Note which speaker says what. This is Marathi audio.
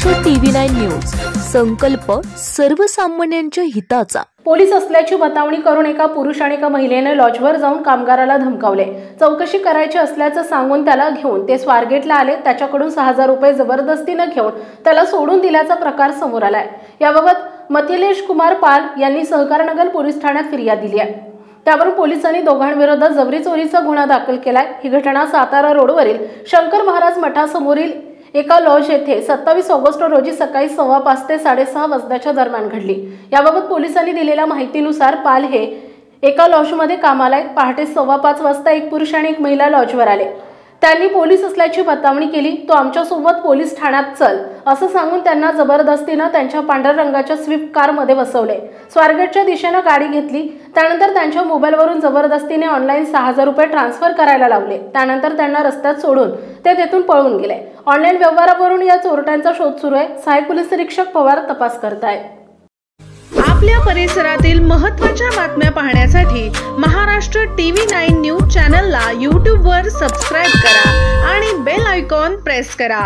Speaker 1: महाराष्ट्र TV9 न्यूज, संकल्प सर्वसामान्यांच्या हिताचा।
Speaker 2: पोलीस असल्याची बतावणी करून एका पुरुष आणि एका महिलेने लॉजवर जाऊन कामगाराला धमकावले। चौकशी करायची असल्याचं सांगून त्याला घेऊन ते स्वारगेटला आले। त्याच्याकडून 6000 रुपये जबरदस्तीने घेऊन त्याला सोडून दिल्याचा प्रकार समोर आलाय। याबाबत मिथिलेश कुमार पाल यांनी सहकारनगर पोलीस ठाण्यात फिर्याद दिली आहे। त्यावरून पोलिसांनी दोघांविरोधात जबरी चोरीचा गुन्हा दाखल केलाय। ही घटना सातारा रोडवरील शंकर महाराज मठासमोरील एका लॉज येथे 27 ऑगस्ट रोजी सकाळी 5:15 ते 6:30 वाजताच्या दरम्यान घडली। याबाबत पोलिसांनी दिलेल्या माहितीनुसार पाल हे एका लॉजमध्ये कामाला आहेत। पहाटे 5:15 वाजता एक पुरुष आणि एक महिला लॉजवर आले। त्यांनी पोलीस असल्याची बतावणी केली। तो आमच्या सोबत पोलीस ठाण्यात चल असं सांगून त्यांना जबरदस्तीने त्यांच्या पांढऱ्या रंगाच्या स्विफ्ट कार मध्ये बसवले। स्वारगेटच्या दिशेने गाडी घेतली। त्यानंतर त्यांच्या मोबाईलवरून जबरदस्तीने ऑनलाईन 6000 रुपये ट्रान्सफर करायला लावले। त्यानंतर त्यांना रस्त्यात सोडून ते तेथून पळून गेले। ऑनलाईन व्यवहारावरून या चोरट्यांचा शोध सुरू आहे। सहाय्यक पोलीस निरीक्षक पवार तपास करतायत।
Speaker 3: आपल्या परिसरातील महत्त्वाच्या बातम्या पाहण्यासाठी महाराष्ट्र TV9 न्यूज चॅनलला YouTube वर सबस्क्राइब करा आणि बेल आयकॉन प्रेस करा।